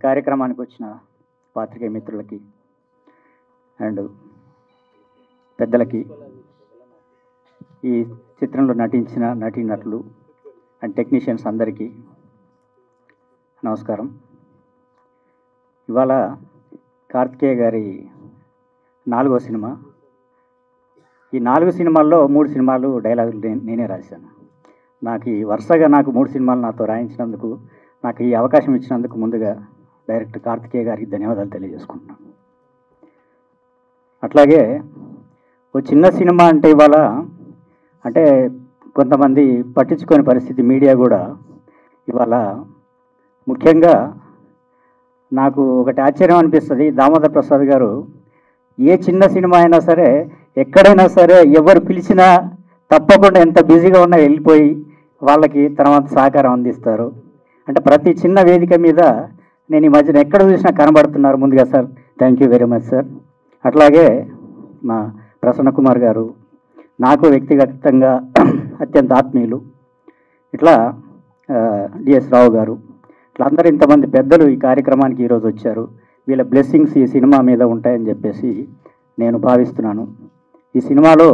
కార్యక్రమానికి వచ్చిన పాత్రికేయ మిత్రులకి అండ్ పెద్దలకి, ఈ చిత్రంలో నటించిన నటీనటులు అండ్ టెక్నీషియన్స్ అందరికీ నమస్కారం. ఇవాళ కార్తికేయ గారి 4వ సినిమా. ఈ 4 సినిమాల్లో 3 సినిమాలు డైలాగులు నేనే రాశాను. వరుసగా 3 సినిమాలు నాతో రాయించినందుకు, నాకు ఈ అవకాశం ఇచ్చినందుకు ముందుగా డైరెక్టర్ కార్తికేయ గారికి ధన్యవాదాలు తెలియజేసుకుంటున్నాను. అట్లాగే ఓ చిన్న సినిమా అంటే ఇవాళ అంటే కొంతమంది పట్టించుకోని పరిస్థితి, మీడియా కూడా. ఇవాళ ముఖ్యంగా నాకు ఒకటి ఆశ్చర్యం అనిపిస్తుంది, దామోదర్ ప్రసాద్ గారు ఏ చిన్న సినిమా అయినా సరే, ఎక్కడైనా సరే, ఎవరు పిలిచినా తప్పకుండా ఎంత బిజీగా ఉన్నా వెళ్ళిపోయి వాళ్ళకి తర్వాత సహకారం అందిస్తారు. అంటే ప్రతి చిన్న వేదిక మీద నేను ఈ మధ్యన ఎక్కడ చూసినా కనబడుతున్నారు. ముందుగా sir thank you very much sir. అట్లాగే మా ప్రసన్న కుమార్ గారు నాకు వ్యక్తిగతంగా అత్యంత ఆత్మీయులు. ఇట్లా డిఎస్ రావు గారు, ఇట్లా అందరూ ఇంతమంది పెద్దలు ఈ కార్యక్రమానికి ఈరోజు వచ్చారు. వీళ్ళ బ్లెస్సింగ్స్ ఈ సినిమా మీద ఉంటాయని చెప్పేసి నేను భావిస్తున్నాను. ఈ సినిమాలో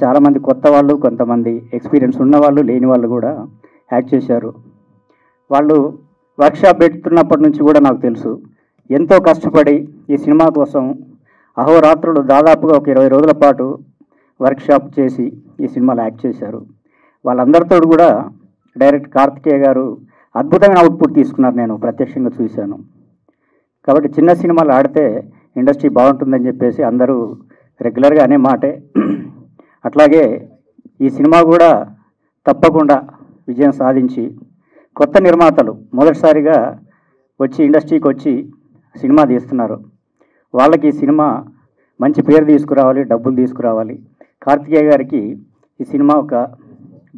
చాలామంది కొత్త వాళ్ళు, కొంతమంది ఎక్స్పీరియన్స్ ఉన్నవాళ్ళు, లేని వాళ్ళు కూడా యాక్ట్ చేశారు. వాళ్ళు వర్క్షాప్ పెడుతున్నప్పటి నుంచి కూడా నాకు తెలుసు, ఎంతో కష్టపడి ఈ సినిమా కోసం అహోరాత్రులు దాదాపుగా ఒక 20 రోజుల పాటు వర్క్షాప్ చేసి ఈ సినిమాలో యాక్ట్ చేశారు. వాళ్ళందరితో కూడా డైరెక్ట్ కార్తికేయ గారు అద్భుతమైన అవుట్పుట్ తీసుకున్నారు, నేను ప్రత్యక్షంగా చూశాను. కాబట్టి చిన్న సినిమాలు ఆడితే ఇండస్ట్రీ బాగుంటుందని చెప్పేసి అందరూ రెగ్యులర్గా అనే మాటే. అట్లాగే ఈ సినిమా కూడా తప్పకుండా విజయం సాధించి కొత్త నిర్మాతలు మొదటిసారిగా వచ్చి ఇండస్ట్రీకి వచ్చి సినిమా తీస్తున్నారు. వాళ్ళకి ఈ సినిమా మంచి పేరు తీసుకురావాలి, డబ్బులు తీసుకురావాలి. కార్తికేయ గారికి ఈ సినిమా ఒక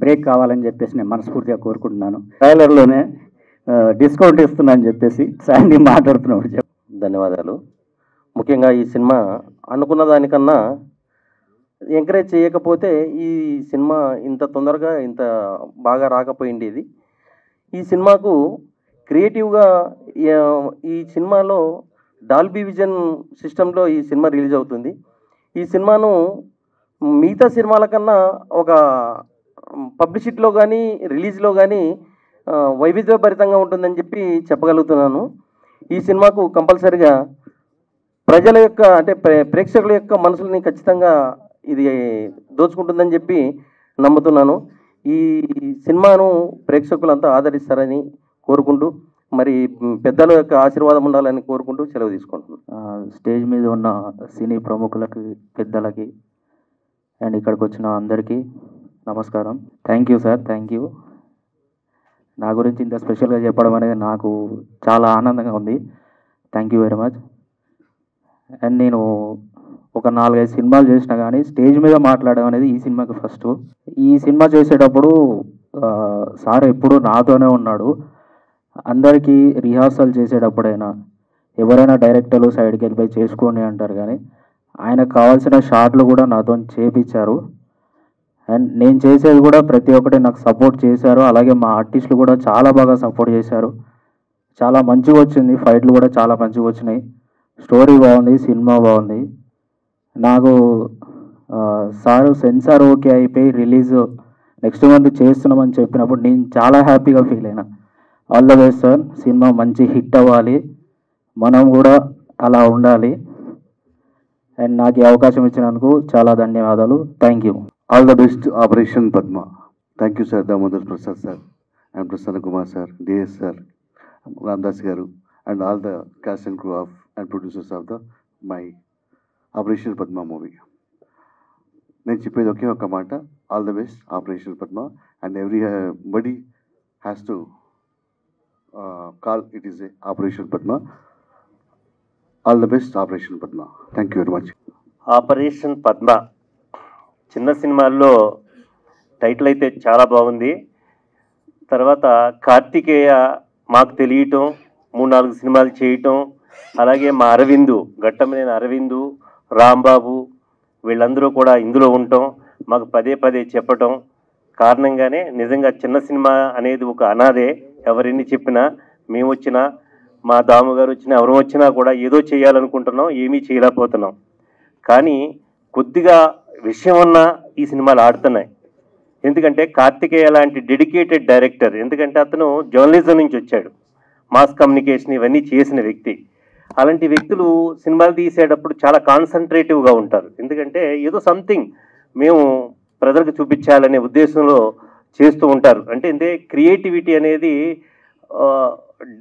బ్రేక్ కావాలని చెప్పేసి నేను మనస్ఫూర్తిగా కోరుకుంటున్నాను. ట్రైలర్లోనే డిస్కౌంట్ ఇస్తున్నాను చెప్పేసి శాండీ మాట్లాడుతున్నాడు. ధన్యవాదాలు. ముఖ్యంగా ఈ సినిమా అనుకున్న దానికన్నా ఎంకరేజ్ చేయకపోతే ఈ సినిమా ఇంత తొందరగా ఇంత బాగా రాకపోయింది. ఈ సినిమాకు క్రియేటివ్గా ఈ సినిమాలో డాల్బీ విజన్ సిస్టంలో ఈ సినిమా రిలీజ్ అవుతుంది. ఈ సినిమాను మిగతా సినిమాల కన్నా ఒక పబ్లిసిటీలో కానీ రిలీజ్లో కానీ వైవిధ్యభరితంగా ఉంటుందని చెప్పి చెప్పగలుగుతున్నాను. ఈ సినిమాకు కంపల్సరిగా ప్రజల యొక్క అంటే ప్రేక్షకుల యొక్క మనసులని ఖచ్చితంగా ఇది దోచుకుంటుందని చెప్పి నమ్ముతున్నాను. ఈ సినిమాను ప్రేక్షకులంతా ఆదరిస్తారని కోరుకుంటూ, మరి పెద్దల యొక్క ఆశీర్వాదం ఉండాలని కోరుకుంటూ సెలవు తీసుకుంటున్నాను. స్టేజ్ మీద ఉన్న సినీ ప్రముఖులకి, పెద్దలకి అండ్ ఇక్కడికి వచ్చిన అందరికీ నమస్కారం. Thank you sir, thank you. నా గురించి ఇంత స్పెషల్గా చెప్పడం అనేది నాకు చాలా ఆనందంగా ఉంది. Thank you very much. And నేను ఒక 4-5 సినిమాలు చేసినా కానీ స్టేజ్ మీద మాట్లాడడం అనేది ఈ సినిమాకి ఫస్ట్. ఈ సినిమా చేసేటప్పుడు సార్ ఎప్పుడు నాతోనే ఉన్నాడు. అందరికీ రిహార్సల్ చేసేటప్పుడైనా ఎవరైనా డైరెక్టర్లు సైడ్కి వెళ్ళిపోయి చేసుకోండి అంటారు, కానీ ఆయనకు కావాల్సిన షాట్లు కూడా నాతో చేయించారు. అండ్ నేను చేసేది కూడా ప్రతి ఒక్కటి నాకు సపోర్ట్ చేశారు. అలాగే మా ఆర్టిస్టులు కూడా చాలా బాగా సపోర్ట్ చేశారు. చాలా మంచిగా వచ్చింది, ఫైట్లు కూడా చాలా మంచిగా వచ్చినాయి, స్టోరీ బాగుంది, సినిమా బాగుంది. నాకు సార్ సెన్సార్ ఓకే అయిపోయి రిలీజ్ నెక్స్ట్ మంత్ చేస్తున్నామని చెప్పినప్పుడు నేను చాలా హ్యాపీగా ఫీల్ అయినా. All the best sir, cinema మంచి హిట్ అవ్వాలి, మనం కూడా అలా ఉండాలి. అండ్ నాకు ఈ అవకాశం ఇచ్చినందుకు చాలా ధన్యవాదాలు. Thank you. All the best, Operation Padma. Thank you, sir, Damodar Prasad sir, and Prasanna Kumar sir, DS sir, Ramdas garu, and all the cast and crew of and producers of my Operation Padma movie. నేను చెప్పేది ఒకే ఒక మాట, all the best operation Padma, and everybody has to call it is a operation Padma. All the best operation Padma. Thank you very much. Operation Padma చిన్న సినిమాల్లో title అయితే చాలా బాగుంది. తర్వాత కార్తికేయ మాకు తెలియటం, 3-4 సినిమాలు చేయటం, అలాగే మా అరవిందు, ఘట్టమనేని అరవిందు, రాంబాబు వీళ్ళందరూ కూడా ఇందులో ఉండటం, మాకు పదే పదే చెప్పటం కారణంగానే నిజంగా చిన్న సినిమా అనేది ఒక అనాదే. ఎవరెన్ని చెప్పినా మేము వచ్చినా మా దాము గారు వచ్చినా ఎవరు వచ్చినా కూడా ఏదో చేయాలనుకుంటున్నాం, ఏమీ చేయలేకపోతున్నాం. కానీ కొద్దిగా విషయం ఉన్నా ఈ సినిమాలు ఆడుతున్నాయి. ఎందుకంటే కార్తికేయ లాంటి డెడికేటెడ్ డైరెక్టర్, ఎందుకంటే అతను జర్నలిజం నుంచి వచ్చాడు, మాస్ కమ్యూనికేషన్ ఇవన్నీ చేసిన వ్యక్తి. అలాంటి వ్యక్తులు సినిమాలు తీసేటప్పుడు చాలా కాన్సన్ట్రేటివ్గా ఉంటారు. ఎందుకంటే ఏదో సంథింగ్ మేము ప్రజలకు చూపించాలనే ఉద్దేశంలో చేస్తూ ఉంటారు. అంటే క్రియేటివిటీ అనేది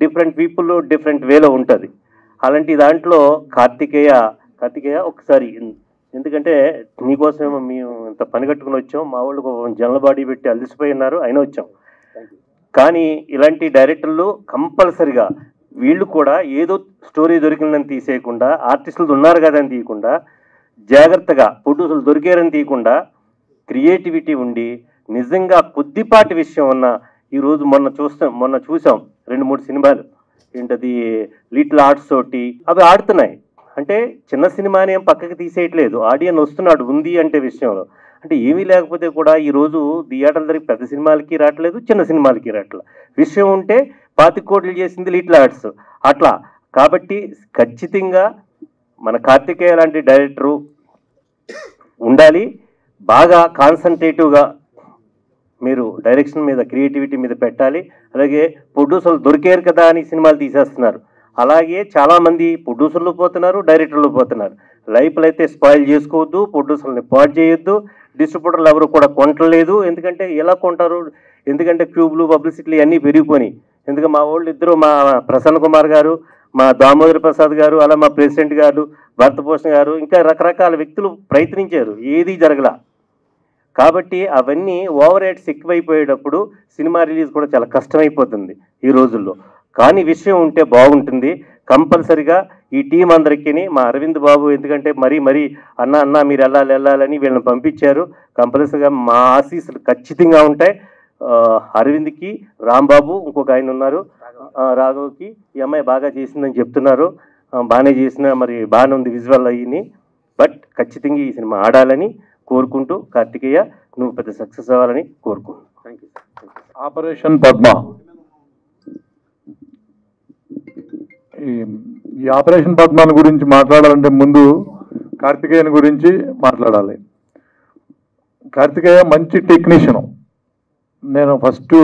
డిఫరెంట్ పీపుల్ డిఫరెంట్ వేలో ఉంటుంది. అలాంటి దాంట్లో కార్తికేయ ఒకసారి, ఎందుకంటే నీకోసమేమో మేము ఇంత పని కట్టుకుని వచ్చాం, మా వాళ్ళు జనరల్ బాడీ పెట్టి అలసిపోయి ఉన్నారు, అయినా వచ్చాం. కానీ ఇలాంటి డైరెక్టర్లు కంపల్సరిగా వీళ్ళు కూడా ఏదో స్టోరీ దొరికిందని తీసేయకుండా, ఆర్టిస్టులు ఉన్నారు కదా అని తీయకుండా, జాగ్రత్తగా ప్రొడ్యూసర్లు దొరికారని తీయకుండా క్రియేటివిటీ ఉండి నిజంగా కొద్దిపాటి విషయం ఉన్న ఈరోజు మొన్న చూసాం 2-3 సినిమాలు, ఏంటది లిటిల్ ఆర్ట్స్ తోటి అవి ఆడుతున్నాయి. అంటే చిన్న సినిమాని ఏం పక్కకి తీసేయట్లేదు, ఆడియన్ వస్తున్నాడు ఉంది అంటే విషయంలో. అంటే ఏమీ లేకపోతే కూడా ఈరోజు థియేటర్ల దగ్గర పెద్ద సినిమాలకి రావట్లేదు, చిన్న సినిమాలకి రావట్లేదు. విషయం ఉంటే 25 కోట్లు చేసింది లిటిల్ ఆర్ట్స్ అట్లా. కాబట్టి ఖచ్చితంగా మన కార్తికేయ లాంటి డైరెక్టరు ఉండాలి. బాగా కాన్సన్ట్రేటివ్గా మీరు డైరెక్షన్ మీద, క్రియేటివిటీ మీద పెట్టాలి. అలాగే ప్రొడ్యూసర్లు దొరికారు కదా అని సినిమాలు తీసేస్తున్నారు. అలాగే చాలామంది ప్రొడ్యూసర్లు పోతున్నారు, డైరెక్టర్లు పోతున్నారు. లైఫ్లు అయితే స్పాయిల్ చేసుకోవద్దు, ప్రొడ్యూసర్ని పాడు చేయొద్దు, డిస్ట్రిబ్యూటర్లు ఎవరు కూడా కొంటలేదు. ఎందుకంటే ఎలా కొంటారు? ఎందుకంటే క్యూబ్లు, పబ్లిసిటీలు అన్నీ పెరిగిపోయినాయి. ఎందుకంటే మా వాళ్ళు ఇద్దరు, మా ప్రసన్న కుమార్ గారు, మా దామోదర్ ప్రసాద్ గారు, అలా మా ప్రెసిడెంట్ గారు, భరతభూషణ్ గారు, ఇంకా రకరకాల వ్యక్తులు ప్రయత్నించారు, ఏదీ జరగల. కాబట్టి అవన్నీ ఓవర్ రేట్స్ ఎక్కువైపోయేటప్పుడు సినిమా రిలీజ్ కూడా చాలా కష్టమైపోతుంది ఈ రోజుల్లో. కానీ విషయం ఉంటే బాగుంటుంది. కంపల్సరిగా ఈ టీం అందరికీ, మా అరవింద్ బాబు, ఎందుకంటే మరీ అన్న మీరు వెళ్ళాలని వీళ్ళని పంపించారు. కంపల్సరిగా మా ఆశీస్సులు ఖచ్చితంగా ఉంటాయి. అరవింద్కి, రాంబాబు, ఇంకొక ఆయన ఉన్నారు, రాఘవ్కి, ఈ అమ్మాయి బాగా చేసిందని చెప్తున్నారు. బాగానే చేసిన, మరి బాగానే ఉంది విజువల్ అయ్యి. బట్ ఖచ్చితంగా ఈ సినిమా ఆడాలని కోరుకుంటూ, కార్తికేయ నువ్వు పెద్ద సక్సెస్ అవ్వాలని కోరుకుంటున్నాను. Thank you. ఆపరేషన్ పద్మ, ఈ ఆపరేషన్ పద్మాని గురించి మాట్లాడాలంటే ముందు కార్తికేయన్ గురించి మాట్లాడాలి. కార్తికేయ మంచి టెక్నీషియన్. నేను ఫస్ట్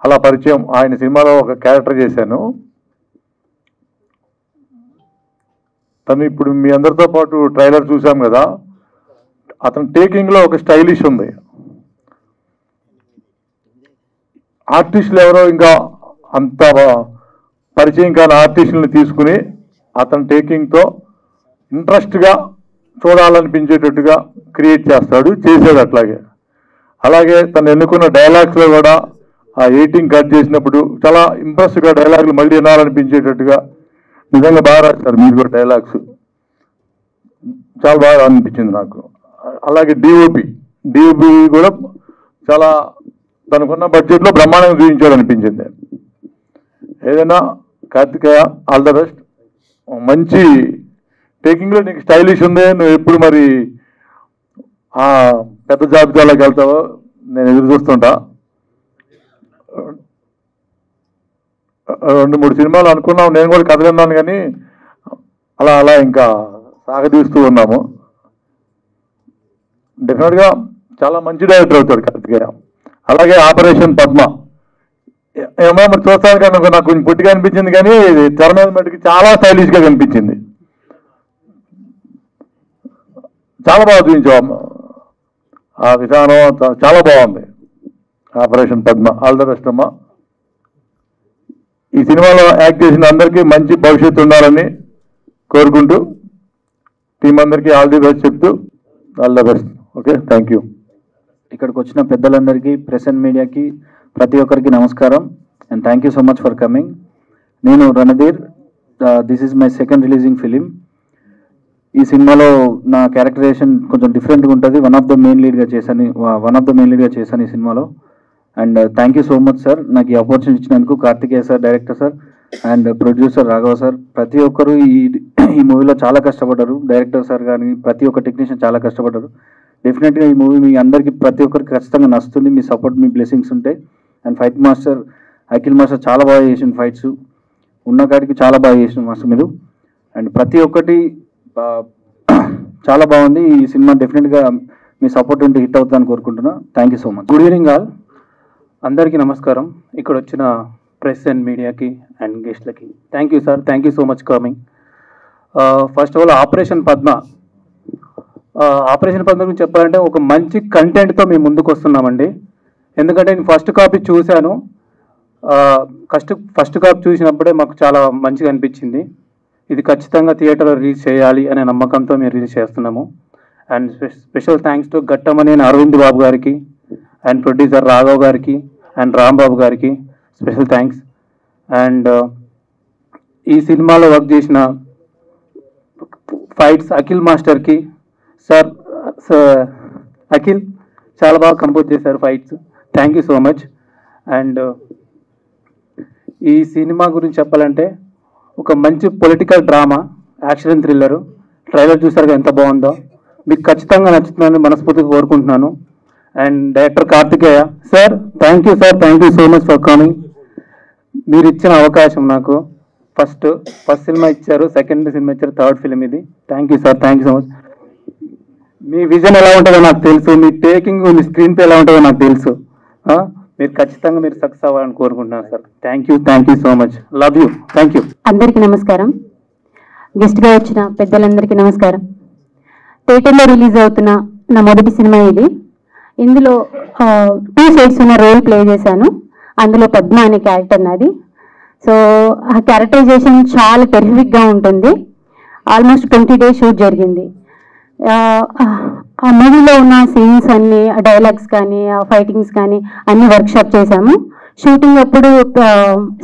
అలా పరిచయం, ఆయన సినిమాలో ఒక క్యారెక్టర్ చేశాను. తను ఇప్పుడు మీ అందరితో పాటు ట్రైలర్ చూసాం కదా, అతను టేకింగ్లో ఒక స్టైలిష్ ఉంది. ఆర్టిస్టులు ఎవరో ఇంకా అంత పరిచయం కాని ఆర్టిస్టులను తీసుకుని అతను టేకింగ్తో ఇంట్రెస్ట్గా చూడాలనిపించేటట్టుగా క్రియేట్ చేశాడు అట్లాగే. అలాగే తను ఎన్నుకున్న డైలాగ్స్లో కూడా ఆ ఎడిటింగ్ కట్ చేసినప్పుడు చాలా ఇంప్రెస్గా డైలాగులు మళ్ళీ వినాలనిపించేటట్టుగా నిజంగా బాగా రాస్తారు. మీరు కూడా డైలాగ్స్ చాలా బాగా అనిపించింది నాకు. అలాగే డిఓపి కూడా చాలా తనకున్న బడ్జెట్లో బ్రహ్మాండంగా చూపించాడు అనిపించింది. ఏదైనా కార్తికేయ ఆల్ ద బెస్ట్. మంచి టేకింగ్లో నీకు స్టైలిష్ ఉంది. నువ్వు ఎప్పుడు మరి ఆ పెద్ద జాబితాలోకి వెళ్తావో నేను ఎదురు చూస్తుంటా. 2-3 సినిమాలు అనుకున్నాం, నేను కూడా కథ విన్నాను, కానీ అలా ఇంకా సాగదీస్తూ ఉన్నాము. డెఫినెట్గా చాలా మంచి డైరెక్టర్ అవుతాడు కార్తికేయ. అలాగే ఆపరేషన్ పద్మ ఏమో మరి చూస్తాను, కానీ నాకు కొంచెం పొట్టిగా అనిపించింది, కానీ తెర మీద మటుకు చాలా స్టైలిష్గా కనిపించింది. చాలా బాగా చూపించావు, ఆ విధానం చాలా బాగుంది. Operation Padma all the best అమ్మా. ఈ సినిమాలో యాక్ట్ చేసిన అందరికీ మంచి భవిష్యత్తు ఉండాలని కోరుకుంటూ టీం అందరికీ ఆల్ ది బెస్ట్ చెప్తూ all the best. Okay, thank you. ఇక్కడికి వచ్చిన పెద్దలందరికీ, ప్రెస్ అండ్ మీడియాకి, ప్రతి ఒక్కరికి నమస్కారం and thank you so much for coming. నేను Randhir, this is my second releasing film. ఈ సినిమాలో నా క్యారెక్టరైజేషన్ కొంచెం డిఫరెంట్గా ఉంటుంది. వన్ ఆఫ్ ద మెయిన్ లీడ్గా చేశాను ఈ సినిమాలో. And thank you so much sir, నాకు ఈ ఆపర్చునిటీ ఇచ్చినందుకు. Karthikeya sir, director sir, and producer Raghava sir, ప్రతి ఒక్కరు ఈ మూవీలో చాలా కష్టపడ్డారు. డైరెక్టర్ సార్ కానీ ప్రతి ఒక్క టెక్నీషియన్ చాలా కష్టపడ్డారు. డెఫినెట్గా ఈ మూవీ మీ అందరికీ, ప్రతి ఒక్కరికి ఖచ్చితంగా నచ్చుతుంది. మీ సపోర్ట్, మీ బ్లెస్సింగ్స్ ఉంటాయి. And fight master Akhil master చాలా బాగా చేసిన ఫైట్స్. ఉన్న కాడికి చాలా బాగా చేసిన మాస్టర్ మీరు. అండ్ ప్రతి ఒక్కటి చాలా బాగుంది. ఈ సినిమా డెఫినెట్గా మీ సపోర్ట్ ఉంటే హిట్ అవుతుందని కోరుకుంటున్నా. Thank you so much. Good evening all. అందరికీ నమస్కారం. ఇక్కడ వచ్చిన ప్రెస్ అండ్ మీడియాకి అండ్ గెస్ట్లకి thank you sir. Thank you so much coming. First of all operation Padma గురించి చెప్పాలంటే ఒక మంచి కంటెంట్తో మేము ముందుకు వస్తున్నామండి. ఎందుకంటే నేను ఫస్ట్ కాపీ చూశాను. ఫస్ట్ కాపీ చూసినప్పుడే మాకు చాలా మంచిగా అనిపించింది. ఇది ఖచ్చితంగా థియేటర్లో రిలీజ్ చేయాలి అనే నమ్మకంతో మేము రిలీజ్ చేస్తున్నాము. And special thanks to Ghattamaneni Aravind Babu గారికి అండ్ ప్రొడ్యూసర్ రాఘవ్ గారికి అండ్ రాంబాబు గారికి స్పెషల్ థ్యాంక్స్. అండ్ ఈ సినిమాలో వర్క్ చేసిన ఫైట్స్ అఖిల్ మాస్టర్కి సార్ అఖిల్ చాలా బాగా కంపోజ్ చేశారు fights. Thank you so much. And ఈ సినిమా గురించి చెప్పాలంటే ఒక మంచి political drama, action thriller. Trailer చూసారుగా ఎంత బాగుందో. మీకు ఖచ్చితంగా నచ్చుతుందని మనస్ఫూర్తిగా కోరుకుంటున్నాను. And director Karthikeya sir, thank you sir. Thank you so much for coming. మీరు ఇచ్చిన అవకాశం నాకు ఫస్ట్ సినిమా ఇచ్చారు, సెకండ్ సినిమా ఇచ్చారు, థర్డ్ ఫిలిం ఇది. Thank you sir. Thank you so much. మీ విజన్ ఎలా ఉంటుందో నాకు తెలుసు, మీ టేకింగ్, మీ స్క్రీన్ ప్లే ఎలా ఉంటుందో నాకు తెలుసు. మీరు ఖచ్చితంగా మీరు సక్సెస్ అవ్వాలని కోరుకుంటున్నాను sir. Thank you so much. Love you. Thank you. అందరికీ నమస్కారం. గెస్ట్గా వచ్చిన పెద్దలందరికీ నమస్కారం. థియేటర్లో రిలీజ్ అవుతున్న నా మొదటి సినిమా ఇది. ఇందులో 2 షేడ్స్ ఉన్న రోల్ ప్లే చేశాను. అందులో పద్మ అనే క్యారెక్టర్ నాది. సో ఆ క్యారెక్టరైజేషన్ చాలా టెరిఫిక్గా ఉంటుంది. ఆల్మోస్ట్ 20 days షూట్ జరిగింది. ఆ మూవీలో ఉన్న సీన్స్ అన్ని, డైలాగ్స్ కానీ, ఫైటింగ్స్ కానీ అన్ని వర్క్షాప్ చేశాము. షూటింగ్ అప్పుడు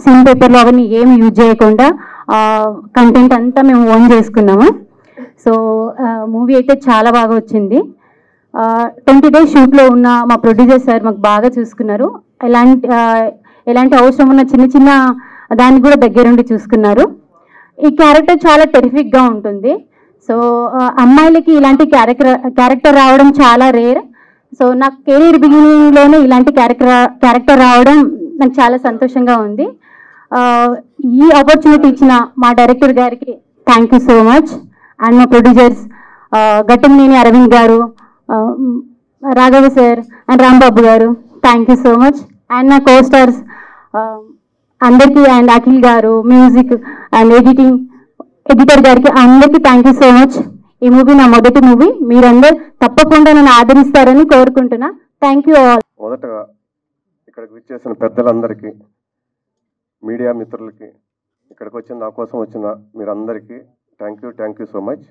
సీన్ పేపర్లో అవన్నీ ఏమి యూజ్ చేయకుండా కంటెంట్ అంతా మేము ఓన్ చేసుకున్నాము. సో మూవీ అయితే చాలా బాగా వచ్చింది. 20 days షూట్లో ఉన్న మా ప్రొడ్యూసర్ సార్ మాకు బాగా చూసుకున్నారు. ఎలాంటి అవసరం ఉన్న చిన్న దాన్ని కూడా దగ్గరుండి చూసుకున్నారు. ఈ క్యారెక్టర్ చాలా టెరిఫిక్గా ఉంటుంది. సో అమ్మాయిలకి ఇలాంటి క్యారెక్టర్ రావడం చాలా రేర్. సో నాకు కెరీర్ బిగినింగ్లోనే ఇలాంటి క్యారెక్టర్ రావడం నాకు చాలా సంతోషంగా ఉంది. ఈ ఆపర్చునిటీ ఇచ్చిన మా డైరెక్టర్ గారికి thank you so much. And మా ప్రొడ్యూసర్స్ గట్టమనేని అరవింద్ గారు, రాఘవ సార్ అండ్ రాంబాబు గారు, thank you so much. And నా కో స్టార్స్ అందరికీ, అండ్ అఖిల్ గారు, మ్యూజిక్ అండ్ ఎడిటర్ గారికి అందరికీ థ్యాంక్ యూ సో మచ్. ఈ మూవీ నా మొదటి మూవీ. మీరందరూ తప్పకుండా నన్ను ఆదరిస్తారని కోరుకుంటున్నా. Thank you all. మొదటగా ఇక్కడికి విచ్చేసిన పెద్దలందరికీ, మీడియా మిత్రులకి, ఇక్కడికి వచ్చిన నా కోసం వచ్చిన మీరందరికీ థ్యాంక్ యూ సో మచ్.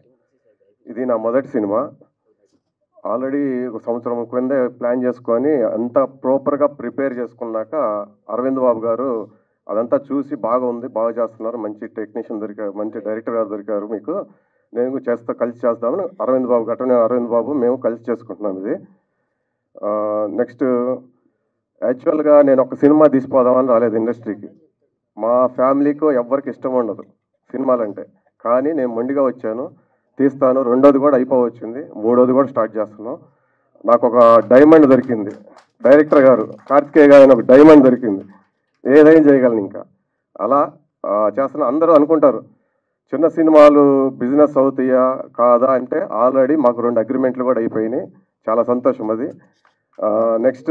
ఇది నా మొదటి సినిమా. ఆల్రెడీ 1 సంవత్సరం క్రింద ప్లాన్ చేసుకొని అంతా ప్రాపర్గా ప్రిపేర్ చేసుకున్నాక అరవింద్ బాబు గారు అదంతా చూసి బాగా చేస్తున్నారు, మంచి టెక్నీషియన్ దొరికారు, మంచి డైరెక్టర్ గారు దొరికారు, మీకు నేను కలిసి చేస్తామని అరవింద్ బాబు గట్టనే అరవింద్ బాబు మేము కలిసి చేసుకుంటున్నాం ఇది. నెక్స్ట్ యాక్చువల్గా నేను ఒక సినిమా తీసిపోదామని రాలేదు ఇండస్ట్రీకి. మా ఫ్యామిలీకి ఎవ్వరికి ఇష్టం ఉండదు సినిమాలంటే, కానీ నేను మొండిగా వచ్చాను, తీస్తాను. 2వది కూడా అయిపోవచ్చింది, 3వది కూడా స్టార్ట్ చేస్తున్నాం. నాకు ఒక డైమండ్ దొరికింది, డైరెక్టర్ గారు కార్తికేయ గారు ఒక డైమండ్ దొరికింది, ఏదైనా చేయగలను ఇంకా అలా చేస్తున్నా. అందరూ అనుకుంటారు చిన్న సినిమాలు బిజినెస్ అవుతాయా కాదా అంటే ఆల్రెడీ మాకు 2 అగ్రిమెంట్లు కూడా అయిపోయినాయి. చాలా సంతోషం అది. నెక్స్ట్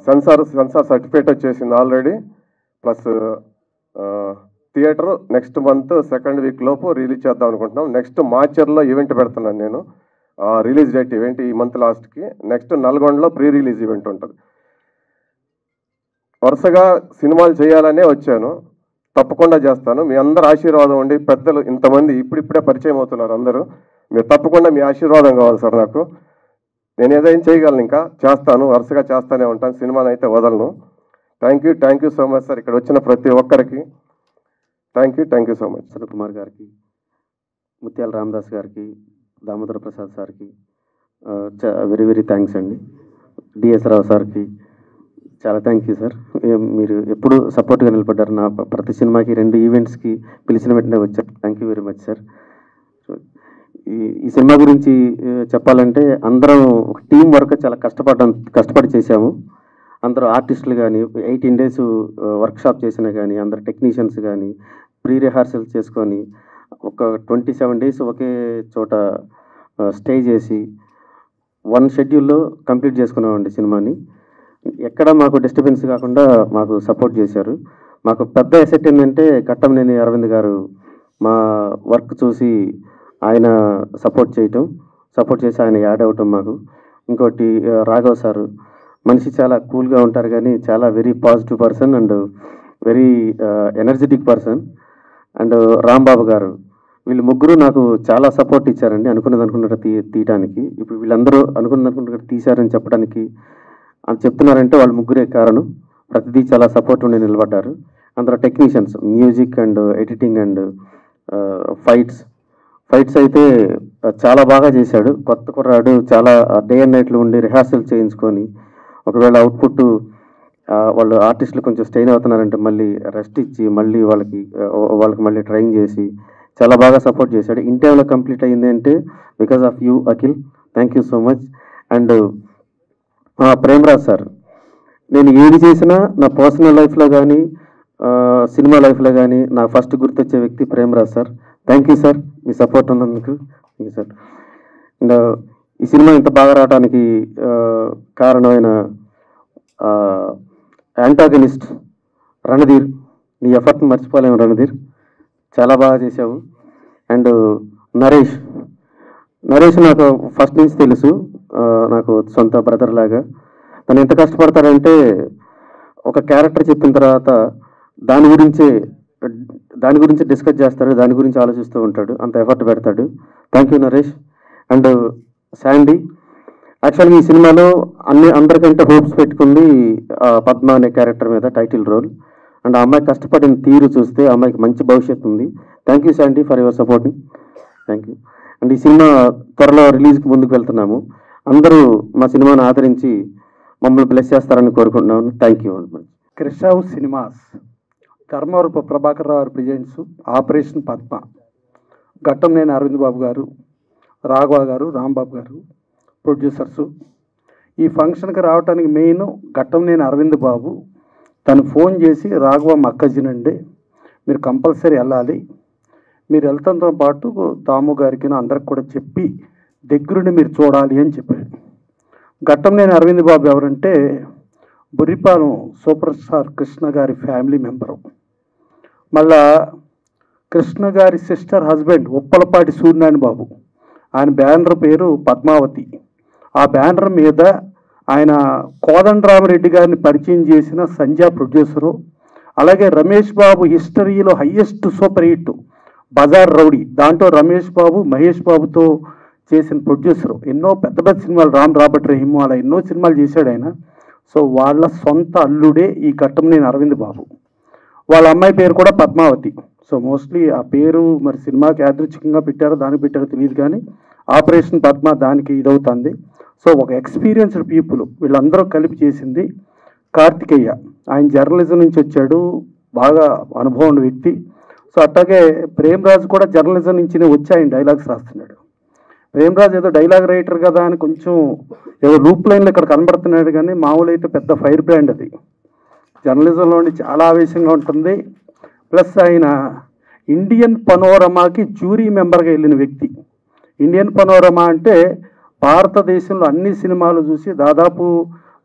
సెన్సార్ సర్టిఫికేట్ వచ్చేసింది already. Plus theatre next month 2nd week లోపు రిలీజ్ చేద్దాం అనుకుంటున్నాం. నెక్స్ట్ మార్చర్లో ఈవెంట్ పెడుతున్నాను నేను, రిలీజ్ డేట్ ఈవెంట్ ఈ మంత్ లాస్ట్కి. నెక్స్ట్ నల్గొండలో ప్రీ రిలీజ్ ఈవెంట్ ఉంటుంది. వరుసగా సినిమాలు చేయాలనే వచ్చాను, తప్పకుండా చేస్తాను. మీ అందరు ఆశీర్వాదం ఉండి, పెద్దలు ఇంతమంది ఇప్పుడిప్పుడే పరిచయం అవుతున్నారు అందరూ, మీరు తప్పకుండా మీ ఆశీర్వాదం కావాలి సార్ నాకు. నేను ఏదైనా చేయగలను, ఇంకా చేస్తాను, వరుసగా చేస్తూనే ఉంటాను, సినిమాని అయితే వదలను. Thank you so much sir. ఇక్కడ వచ్చిన ప్రతి ఒక్కరికి thank you so much. Kumar గారికి, ముత్యాల రామదాస్ గారికి, దామోదర ప్రసాద్ సార్కి వెరీ థ్యాంక్స్ అండి. డిఎస్ రావు సార్కి చాలా థ్యాంక్ యూ సార్. మీరు ఎప్పుడు సపోర్ట్గా నిలబడ్డారు. నా ప్రతి సినిమాకి 2 ఈవెంట్స్కి పిలిచిన వెంటనే వచ్చారు. Thank you very much sir. ఈ సినిమా గురించి చెప్పాలంటే అందరం ఒక టీం వర్క్ చాలా కష్టపడి చేశాము. అందరూ ఆర్టిస్టులు కానీ 18 days వర్క్షాప్ చేసినా కానీ అందరు టెక్నీషియన్స్ కానీ ప్రీ రిహార్సల్స్ చేసుకొని ఒక 27 days ఒకే చోట స్టే చేసి 1 schedule కంప్లీట్ చేసుకున్నామండి సినిమాని. ఎక్కడ మాకు డిస్టర్బెన్స్ కాకుండా మాకు సపోర్ట్ చేశారు. మాకు పెద్ద ఎసెట్ ఏంటంటే ఘట్టంనేని అరవింద్ గారు మా వర్క్ చూసి ఆయన సపోర్ట్ చేసి ఆయన యాడ్ అవ్వటం మాకు. ఇంకోటి రాఘవ్ సారు మనిషి చాలా కూల్గా ఉంటారు కానీ చాలా very positive person and very energetic person. And Rambabu గారు వీళ్ళు ముగ్గురు నాకు చాలా సపోర్ట్ ఇచ్చారండి. అనుకున్నట్టు తీయటానికి. ఇప్పుడు వీళ్ళందరూ అనుకున్నట్టు తీశారని చెప్పడానికి అని చెప్తున్నారంటే వాళ్ళు ముగ్గురే కారణం. ప్రతిదీ చాలా సపోర్ట్ ఉండి నిలబడ్డారు. అందులో technicians music and editing and fights అయితే చాలా బాగా చేశాడు. కొత్త కుర్రాడు చాలా డే అండ్ నైట్లు ఉండి రిహార్సల్ చేయించుకొని ఒకవేళ అవుట్పుట్ వాళ్ళు ఆర్టిస్టులు కొంచెం స్ట్రెయిన్ అవుతున్నారంటే మళ్ళీ రెస్ట్ ఇచ్చి మళ్ళీ వాళ్ళకి మళ్ళీ ట్రైన్ చేసి చాలా బాగా సపోర్ట్ చేశాడు. ఇన్ టైంలో కంప్లీట్ అయ్యింది అంటే because of you Akhil. Thank you so much. And Premraj sir నేను ఏది చేసినా నా పర్సనల్ లైఫ్లో కానీ సినిమా లైఫ్లో కానీ నాకు ఫస్ట్ గుర్తొచ్చే వ్యక్తి Premraj sir. Thank you sir మీ సపోర్ట్ ఉన్నందుకు. Thank you sir. అండ్ ఈ సినిమా ఇంత బాగా రావడానికి కారణమైన యాంటాగనిస్ట్ రణధీర్, నీ ఎఫర్ట్ని మర్చిపోలేము రణధీర్, చాలా బాగా చేసావు. అండ్ నరేష్ నాకు ఫస్ట్ నుంచి తెలుసు, నాకు సొంత బ్రదర్ లాగా. తను ఎంత కష్టపడతాడంటే ఒక క్యారెక్టర్ చెప్పిన తర్వాత దాని గురించి డిస్కస్ చేస్తాడు, దాని గురించి ఆలోచిస్తూ ఉంటాడు, అంత ఎఫర్ట్ పెడతాడు. Thank you Naresh. And Sandy యాక్చువల్గా ఈ సినిమాలో అందరికంటే హోప్స్ పెట్టుకుంది పద్మ అనే క్యారెక్టర్ మీద టైటిల్ రోల్. అండ్ ఆ అమ్మాయి కష్టపడిన తీరు చూస్తే ఆ అమ్మాయికి మంచి భవిష్యత్తు ఉంది. Thank you Sandy for your supporting. Thank you. And ఈ సినిమా త్వరలో రిలీజ్కి ముందుకు వెళ్తున్నాము. అందరూ మా సినిమాను ఆదరించి మమ్మల్ని బ్లెస్ చేస్తారని కోరుకుంటున్నాను. Thank you. Krish house cinemas Dharmavarapu Prabhakar Rao presents operation Padma. Ghattamaneni Aravind Babu గారు, రాఘవ గారు, రాంబాబు గారు ప్రొడ్యూసర్సు. ఈ ఫంక్షన్కి రావడానికి మెయిన్ ఘట్టంనేని అరవింద్ బాబు తను ఫోన్ చేసి రాఘవ మక్కజినండి మీరు కంపల్సరీ వెళ్ళాలి, మీరు వెళ్తాంతో పాటు దాము గారికి అందరికి కూడా చెప్పి దగ్గరుండి మీరు చూడాలి అని చెప్పాడు. ఘట్టంనేని అరవింద్ బాబు ఎవరంటే బుర్రిపాలెం సూపర్ స్టార్ కృష్ణ గారి ఫ్యామిలీ మెంబరు. మళ్ళా కృష్ణ గారి సిస్టర్ హస్బెండ్ ఉప్పలపాటి సూర్యనారాయణ బాబు, ఆయన బ్యానర్ పేరు పద్మావతి. ఆ బ్యానర్ మీద ఆయన కోదండరామరెడ్డి గారిని పరిచయం చేసిన సంధ్యా ప్రొడ్యూసరు. అలాగే రమేష్ బాబు హిస్టరీలో highest super hit Bazaar Rowdy, దాంట్లో రమేష్ బాబు మహేష్ బాబుతో చేసిన ప్రొడ్యూసరు. ఎన్నో పెద్ద పెద్ద సినిమాలు, రామ్ రాబర్ట్ రహీము అలా ఎన్నో సినిమాలు చేశాడు ఆయన. సో వాళ్ళ సొంత అల్లుడే ఈ ఘట్టంనేని అరవింద్ బాబు. వాళ్ళ అమ్మాయి పేరు కూడా పద్మావతి. సో మోస్ట్లీ ఆ పేరు మరి సినిమాకి యాదృచ్ఛికంగా పెట్టారో దానికి పెట్టారో తెలియదు కానీ ఆపరేషన్ పద్మ దానికి ఇదవుతుంది. సో ఒక ఎక్స్పీరియన్స్డ్ పీపుల్ వీళ్ళందరూ కలిపి చేసింది. కార్తికేయ ఆయన జర్నలిజం నుంచి వచ్చాడు, బాగా అనుభవం ఉన్న వ్యక్తి. సో అట్లాగే ప్రేమరాజు కూడా జర్నలిజం నుంచి వచ్చి ఆయన డైలాగ్స్ రాస్తున్నాడు. ప్రేమరాజు ఏదో డైలాగ్ రైటర్ కదా అని కొంచెం ఏదో లూప్ లైన్లో ఇక్కడ కనబడుతున్నాడు కానీ మామూలు అయితే పెద్ద ఫైర్ బ్రాండ్ అది. జర్నలిజంలోని చాలా ఆవేశంగా ఉంటుంది. ప్లస్ ఆయన ఇండియన్ పనోరమాకి జ్యూరీ మెంబర్గా వెళ్ళిన వ్యక్తి. ఇండియన్ పనోరమా అంటే భారతదేశంలో అన్ని సినిమాలు చూసి దాదాపు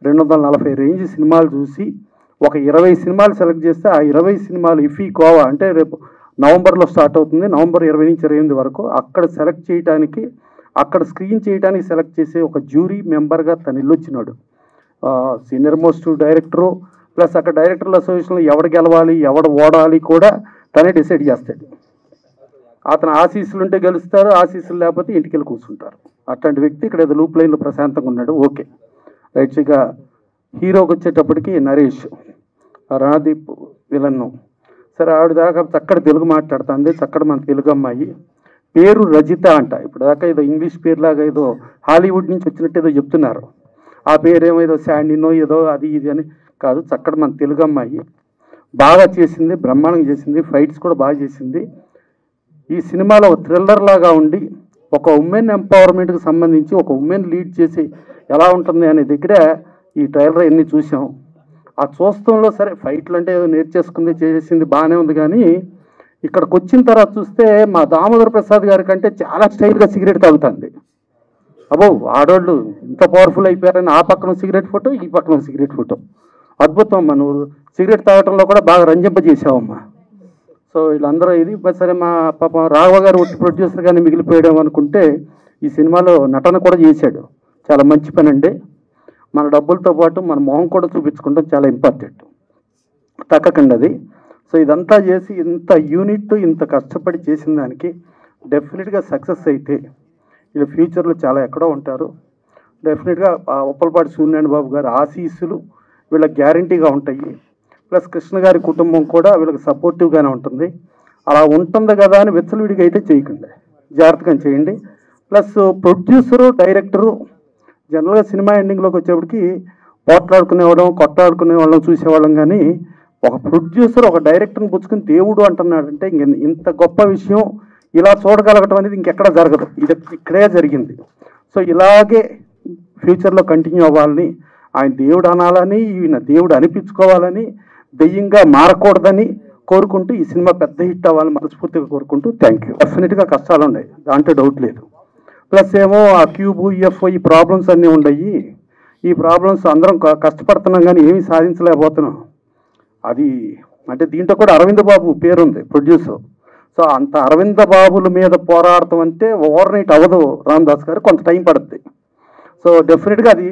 240 రేంజ్ సినిమాలు చూసి ఒక 20 సినిమాలు సెలెక్ట్ చేస్తే ఆ 20 సినిమాలు ఇఫీ గోవా అంటే రేపు నవంబర్లో స్టార్ట్ అవుతుంది, నవంబర్ 20 నుంచి 28 వరకు అక్కడ సెలెక్ట్ చేయడానికి, అక్కడ స్క్రీన్ చేయడానికి సెలెక్ట్ చేసే ఒక జ్యూరీ మెంబర్గా తను వెళ్ళొచ్చినాడు. సీనియర్ మోస్ట్ డైరెక్టరు ప్లస్ అక్కడ డైరెక్టర్ల అసోసియేషన్లో ఎవడు గెలవాలి ఎవడు ఓడాలి కూడా తనే డిసైడ్ చేస్తాడు. అతను ఆశీస్సులు ఉంటే గెలుస్తారు, ఆశీస్సులు లేకపోతే ఇంటికి వెళ్ళి కూర్చుంటారు. అట్లాంటి వ్యక్తి ఇక్కడ ఏదో లూప్ లైన్లో ప్రశాంతంగా ఉన్నాడు. Okay right. ఇక హీరోకి వచ్చేటప్పటికి నరేష్, రణదీప్ విలన్ను. సరే ఆవిడ దాకా చక్కటి తెలుగు మాట్లాడుతుంది, చక్కటి మన తెలుగు అమ్మాయి. పేరు రజిత అంట. ఇప్పుడు దాకా ఏదో ఇంగ్లీష్ పేరులాగా ఏదో హాలీవుడ్ నుంచి వచ్చినట్టు ఏదో చెప్తున్నారు. ఆ పేరేమో ఏదో శాండీనో ఏదో అది ఇది అని కాదు, చక్కటి మన తెలుగు అమ్మాయి. బాగా చేసింది, బ్రహ్మాండంగా చేసింది, ఫైట్స్ కూడా బాగా చేసింది. ఈ సినిమాలో థ్రిల్లర్ లాగా ఉండి ఒక ఉమెన్ ఎంపవర్మెంట్కి సంబంధించి ఒక ఉమెన్ లీడ్ చేసి ఎలా ఉంటుంది అనే దగ్గర ఈ ట్రైలర్ ఎన్ని చూసాం. ఆ చూస్తంలో సరే ఫైట్లు అంటే ఏదో నేర్చేసుకుంది చేసింది బాగానే ఉంది, కానీ ఇక్కడికి వచ్చిన తర్వాత చూస్తే మా దామోదర ప్రసాద్ గారి కంటే చాలా స్టైల్గా సిగరెట్ తాగుతుంది. అబ్బో ఆడోళ్ళు ఇంత పవర్ఫుల్ అయిపోయారని ఆ పక్కన సిగరెట్ ఫోటో, ఈ పక్కన సిగరెట్ ఫోటో. అద్భుతం అమ్మా, నువ్వు సిగరెట్ తాగటంలో కూడా బాగా రంజింపజేసావమ్మా. సో వీళ్ళందరూ ఇది సరే. మా పాప రాఘవ గారు ఒట్టి ప్రొడ్యూసర్గానే మిగిలిపోయాడు అనుకుంటే ఈ సినిమాలో నటన కూడా చేశాడు. చాలా మంచి పని అండి. మన డబ్బులతో పాటు మన మొహం కూడా చూపించుకుంటాం చాలా ఇంపార్టెంట్, తక్కకండి అది. సో ఇదంతా చేసి ఇంత యూనిట్ ఇంత కష్టపడి చేసిన దానికి డెఫినెట్గా సక్సెస్ అయితే వీళ్ళ ఫ్యూచర్లో చాలా ఎక్కడో ఉంటారు. డెఫినెట్గా ఉప్పలపాటి సూర్యనారాయణ బాబు గారి ఆశీస్సులు వీళ్ళకి గ్యారంటీగా ఉంటాయి. ప్లస్ కృష్ణ గారి కుటుంబం కూడా వీళ్ళకి సపోర్టివ్గానే ఉంటుంది. అలా ఉంటుంది కదా అని విచ్చలవిడిగా అయితే చేయకండి, జాగ్రత్తగా చేయండి. ప్లస్ ప్రొడ్యూసరు డైరెక్టరు జనరల్గా సినిమా ఎండింగ్లోకి వచ్చేప్పటికి పోట్లాడుకునేవాళ్ళం కొట్లాడుకునేవాళ్ళం చూసేవాళ్ళం, కానీ ఒక ప్రొడ్యూసర్ ఒక డైరెక్టర్ని పుచ్చుకుని దేవుడు అంటున్నాడంటే ఇంత గొప్ప విషయం ఇలా చూడగలగటం అనేది ఇంకెక్కడ జరగదు, ఇది ఇక్కడే జరిగింది. సో ఇలాగే ఫ్యూచర్లో కంటిన్యూ అవ్వాలని, ఆయన దేవుడు అనాలని, ఈయన దేవుడు అనిపించుకోవాలని, దెయ్యంగా మారకూడదని కోరుకుంటూ ఈ సినిమా పెద్ద హిట్ అవ్వాలని మనస్ఫూర్తిగా కోరుకుంటూ థ్యాంక్ యూ. డెఫినెట్గా కష్టాలు ఉన్నాయి, దాంట్లో డౌట్ లేదు. ప్లస్ ఏమో ఆ క్యూబు ఈఎఫ్ఓ ఈ ప్రాబ్లమ్స్ అన్నీ ఉన్నాయి. ఈ ప్రాబ్లమ్స్ అందరం కష్టపడుతున్నాం కానీ ఏమీ సాధించలేకపోతున్నాం. అది అంటే దీంట్లో కూడా అరవింద్ బాబు పేరుంది ప్రొడ్యూసర్. సో అంత అరవింద బాబుల మీద పోరాడటం అంటే ఓవర్ నైట్ అవ్వదు రామదాస్ గారు, కొంత టైం పడుతుంది. సో డెఫినెట్గా అది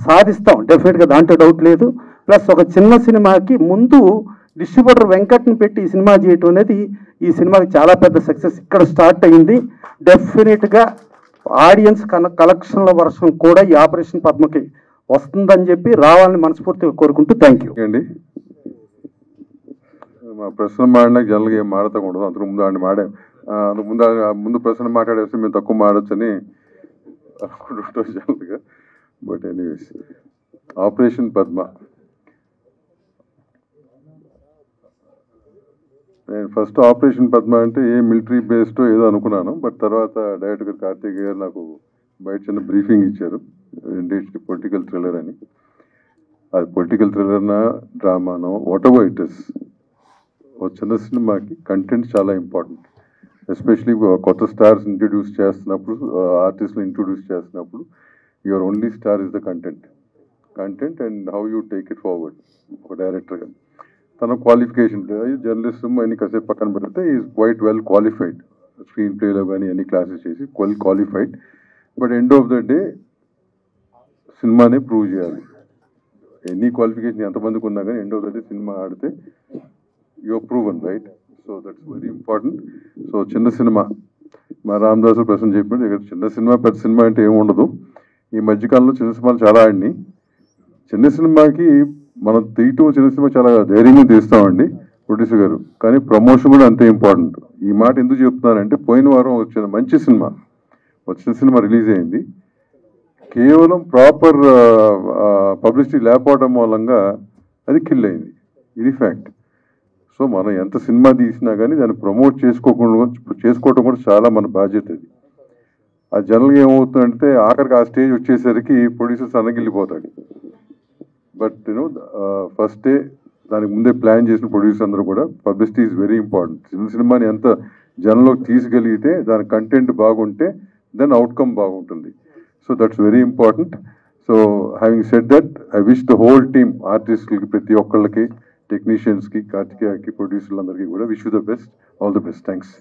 సాధిస్తాం, డెఫినెట్గా దాంట్లో డౌట్ లేదు. ప్లస్ ఒక చిన్న సినిమాకి ముందు డిస్ట్రిబ్యూటర్ వెంకట్ని పెట్టి ఈ సినిమా చేయటం అనేది ఈ సినిమాకి చాలా పెద్ద సక్సెస్ ఇక్కడ స్టార్ట్ అయ్యింది. డెఫినెట్గా ఆడియన్స్ కలెక్షన్ల వర్షం కూడా ఈ ఆపరేషన్ పద్మకి వస్తుందని చెప్పి రావాలని మనస్ఫూర్తిగా కోరుకుంటూ థ్యాంక్ యూ అండి. మా ప్రశ్న మాడినాక జనరల్గా ఏం మాడతాకూడదు, అంతకు ముందు ఆడిని మాడే ముందు ప్రశ్న మాట్లాడేస్తే మేము తక్కువ మాడొచ్చని అనుకుంటుంటాం జనరల్గా. బట్ ఎనీవేస్, ఆపరేషన్ పద్మ నేను ఫస్ట్ ఆపరేషన్ పద్మ అంటే ఏ మిలిటరీ బేస్డ్ ఏదో అనుకున్నాను. బట్ తర్వాత డైరెక్టర్ కార్తీక్ గారు నాకు బయట చిన్న బ్రీఫింగ్ ఇచ్చారు, పొలిటికల్ థ్రిల్లర్ అని. అది పొలిటికల్ థ్రిల్లర్నా డ్రామానో వాట్ ఎవర్ ఇట్ ఇస్, ఒక చిన్న సినిమాకి కంటెంట్ చాలా ఇంపార్టెంట్. ఎస్పెషలీ కొత్త స్టార్స్ ఇంట్రడ్యూస్ చేస్తున్నప్పుడు, ఆర్టిస్ట్ని ఇంట్రడ్యూస్ చేస్తున్నప్పుడు your only star is the content and how you take it forward. ఒక డైరెక్టర్గా తన క్వాలిఫికేషన్ జర్నలిజం అని కాసేపు పక్కన పెడితే ఈజ్ క్వైట్ వెల్ క్వాలిఫైడ్. స్క్రీన్ ప్లేలో కానీ అన్ని క్లాసెస్ చేసి well qualified. But end of the day సినిమానే ప్రూవ్ చేయాలి. ఎనీ క్వాలిఫికేషన్ ఎంతమందికి ఉన్నా కానీ end of the day cinema ఆడితే your proven, right? So that's very important. So చిన్న సినిమా మా రామదాసు ప్రశ్న చెప్పినట్టు ఇక్కడ చిన్న సినిమా పెద్ద సినిమా అంటే ఏముండదు. ఈ మధ్యకాలంలో చిన్న సినిమాలు చాలా ఆడినాయి. చిన్న సినిమాకి మనం తీయటం చిన్న సినిమా చాలా ధైర్యంగా తీస్తామండి ప్రొడ్యూసర్ గారు, కానీ ప్రమోషన్ కూడా అంతే ఇంపార్టెంట్. ఈ మాట ఎందుకు చెప్తున్నానంటే పోయిన వారం వచ్చిన మంచి సినిమా, వచ్చిన సినిమా రిలీజ్ అయింది. కేవలం ప్రాపర్ పబ్లిసిటీ లేకపోవడం మూలంగా అది కిల్ అయింది. ఇది ఫ్యాక్ట్. సో మనం ఎంత సినిమా తీసినా కానీ దాన్ని ప్రమోట్ చేసుకోవడం కూడా చాలా మన బాధ్యత. అది జనరల్గా ఏమవుతుందంటే ఆఖరికి ఆ స్టేజ్ వచ్చేసరికి ప్రొడ్యూసర్ సన్నగిల్లిపోతాడు. బట్ యూనో ఫస్ట్ డే దానికి ముందే ప్లాన్ చేసిన ప్రొడ్యూసర్ అందరూ కూడా పబ్లిసిటీ ఈజ్ వెరీ ఇంపార్టెంట్. చిన్న సినిమాని ఎంత జనంలోకి తీసుకెళ్ళితే దాని కంటెంట్ బాగుంటే దెన్ అవుట్కమ్ బాగుంటుంది. So that's very important. So having said that, I wish the whole team, ఆర్టిస్టులకి ప్రతి ఒక్కళ్ళకి, టెక్నీషియన్స్కి, కార్తికేయకి, ప్రొడ్యూసర్లందరికీ కూడా wish you the best, all the best. Thanks.